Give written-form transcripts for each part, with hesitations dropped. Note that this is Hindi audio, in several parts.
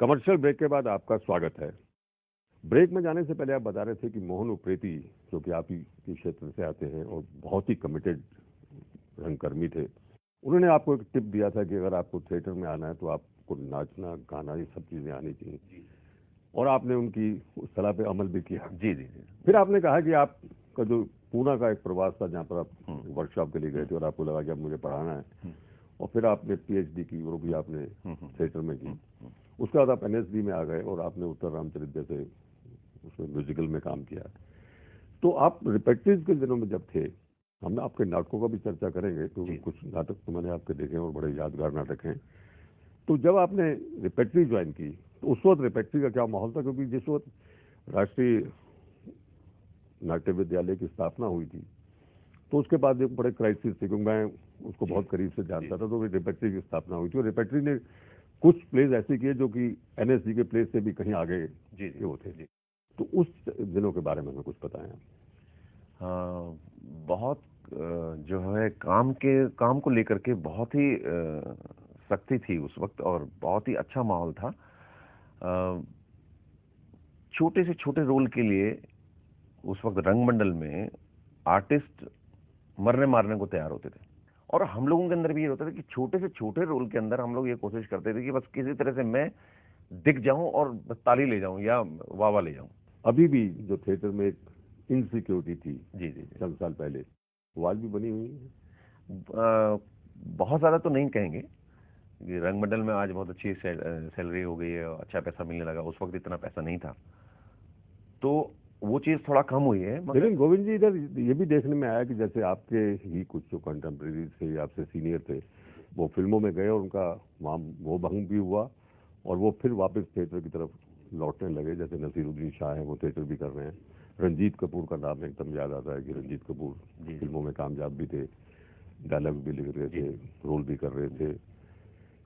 कमर्शियल ब्रेक के बाद आपका स्वागत है। ब्रेक में जाने से पहले आप बता रहे थे कि मोहन उप्रेती, जो कि आप ही के क्षेत्र से आते हैं और बहुत ही कमिटेड रंगकर्मी थे, उन्होंने आपको एक टिप दिया था कि अगर आपको थिएटर में आना है तो आपको नाचना, गाना, ये सब चीजें आनी चाहिए, और आपने उनकी उस सलाह पे अमल भी किया। जी जी जी। फिर आपने कहा कि आपका जो पूना का एक प्रवास था जहाँ पर आप वर्कशॉप के लिए गए थे और आपको लगा कि अब मुझे पढ़ाना है, और फिर आपने पीएचडी की, वो भी आपने थिएटर में की। उसके बाद आप एनएसडी में आ गए और आपने उत्तर रामचरित जैसे उसमें म्यूजिकल में काम किया। तो आप रिपेक्टरीज के दिनों में जब थे, हम आपके नाटकों का भी चर्चा करेंगे, क्योंकि कुछ नाटक तो मैंने आपके देखे और बड़े यादगार नाटक हैं। तो जब आपने रिपेक्टरी ज्वाइन की तो उस वक्त रिपेक्टरी का क्या माहौल था? क्योंकि जिस वक्त राष्ट्रीय नाट्य विद्यालय की स्थापना हुई थी तो उसके बाद एक बड़े क्राइसिस थे, क्योंकि मैं उसको बहुत करीब से जानता था। तो रिपेक्टरी की स्थापना हुई थी और रिपेक्टरी ने कुछ प्लेज ऐसे किए जो कि एनएसडी के प्लेज से भी कहीं आगे वो थे। तो उस दिनों के बारे में हमें कुछ बताएं। बहुत जो है काम को लेकर के बहुत ही सख्ती थी उस वक्त और बहुत ही अच्छा माहौल था। छोटे से छोटे रोल के लिए उस वक्त रंगमंडल में आर्टिस्ट मरने मारने को तैयार होते थे, और हम लोगों के अंदर भी ये होता था कि छोटे से छोटे रोल के अंदर हम लोग ये कोशिश करते थे कि बस किसी तरह से मैं दिख जाऊं और बस ताली ले जाऊं या वाह ले जाऊं। अभी भी जो थिएटर में एक इनसिक्योरिटी थी जी जी चंद साल पहले, वो आज भी बनी हुई है। बहुत ज्यादा तो नहीं कहेंगे, रंगमंडल में आज बहुत अच्छी सैलरी हो गई है, अच्छा पैसा मिलने लगा। उस वक्त इतना पैसा नहीं था, तो वो चीज थोड़ा कम हुई है। लेकिन गोविंद जी, इधर ये भी देखने में आया कि जैसे आपके ही कुछ जो कंटेम्प्रेरी थे, आपसे सीनियर थे, वो फिल्मों में गए और उनका वहाँ वो भंग भी हुआ और वो फिर वापस थिएटर की तरफ लौटने लगे। जैसे नसीरुद्दीन शाह है, वो थिएटर भी कर रहे हैं। रंजीत कपूर का नाम एकदम याद आता है कि रंजीत कपूर फिल्मों में कामयाब भी थे, डायलॉग भी लिख रहे थे, रोल भी कर रहे थे,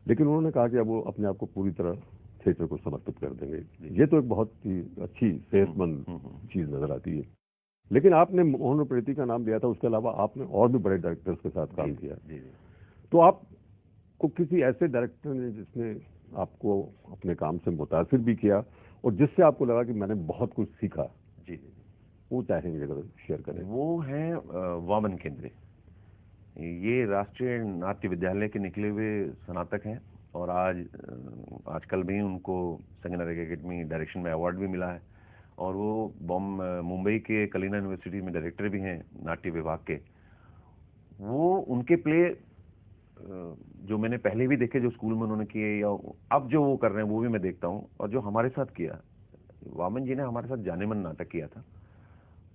लेकिन उन्होंने कहा कि अब वो अपने आप को पूरी तरह थिएटर को समर्पित कर देंगे। ये तो एक बहुत ही अच्छी सेहतमंद चीज नजर आती है। लेकिन आपने मोहन उप्रेती का नाम लिया था, उसके अलावा आपने और भी बड़े डायरेक्टर्स के साथ काम किया। तो आपको किसी ऐसे डायरेक्टर ने जिसने आपको अपने काम से मुतासिर भी किया और जिससे आपको लगा कि मैंने बहुत कुछ सीखा, वो चाहेंगे अगर शेयर करें? वो है वामन केंद्रे। ये राष्ट्रीय नाट्य विद्यालय के निकले हुए स्नातक हैं और आजकल भी उनको संगीत अकेडमी डायरेक्शन में अवार्ड भी मिला है, और वो मुंबई के कलिना यूनिवर्सिटी में डायरेक्टर भी हैं नाट्य विभाग के। वो उनके प्ले जो मैंने पहले भी देखे, जो स्कूल में उन्होंने किए या अब जो वो कर रहे हैं, वो भी मैं देखता हूँ। और जो हमारे साथ किया, वामन जी ने हमारे साथ जाने मन नाटक किया था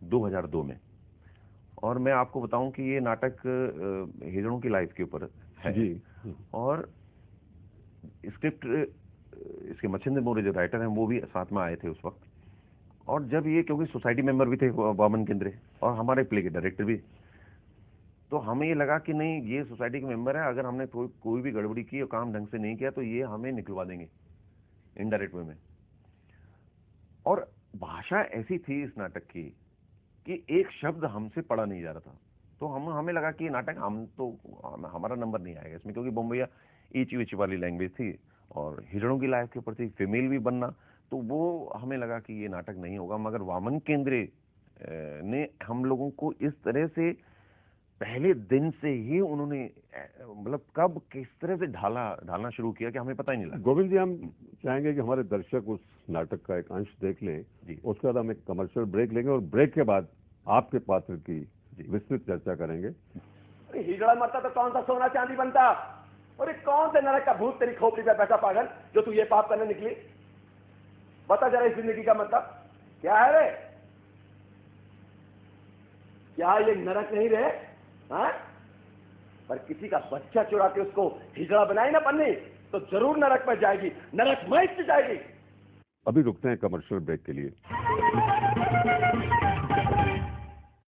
2002 में, और मैं आपको बताऊं कि ये नाटक हिजड़ों की लाइफ के ऊपर है जी। और स्क्रिप्ट इसके मच्छिंद्र मौर्य जो राइटर हैं वो भी साथ में आए थे उस वक्त। और जब ये, क्योंकि सोसाइटी मेंबर भी थे वामन केंद्रे और हमारे प्ले के डायरेक्टर भी, तो हमें ये लगा कि नहीं, ये सोसाइटी के मेंबर है, अगर हमने कोई भी गड़बड़ी की और काम ढंग से नहीं किया तो ये हमें निकलवा देंगे इनडायरेक्ट वे में। और भाषा ऐसी थी इस नाटक की कि एक शब्द हमसे पढ़ा नहीं जा रहा था। तो हमें लगा कि ये नाटक हमारा नंबर नहीं आएगा इसमें, क्योंकि बम्बैया ईची विची वाली लैंग्वेज थी और हिजड़ों की लाइफ के ऊपर थी, फीमेल भी बनना, तो वो हमें लगा कि ये नाटक नहीं होगा। मगर वामन केंद्रे ने हम लोगों को इस तरह से पहले दिन से ही उन्होंने मतलब कब किस तरह से ढालना शुरू किया कि हमें पता ही नहीं लगा। गोविंद जी, हम चाहेंगे कि हमारे दर्शक उस नाटक का एक अंश देख लें, उसके बाद हम एक कमर्शियल ब्रेक लेंगे और ब्रेक के बाद आपके पात्र की विस्तृत चर्चा करेंगे। अरे हिजड़ा मरता तो कौन सा सोना चांदी बनता? अरे कौन से नरक का भूत तेरी खोपड़ी पे बैठा पागल, जो तू ये पाप करने निकली? बता जरा इस जिंदगी का मतलब क्या है रे? क्या ये नरक नहीं रहे? हाँ? पर किसी का बच्चा चुरा के उसको हिजड़ा बनाई ना पन्नी, तो जरूर नरक में जाएगी, नरक में जाएगी। अभी रुकते हैं कमर्शियल ब्रेक के लिए।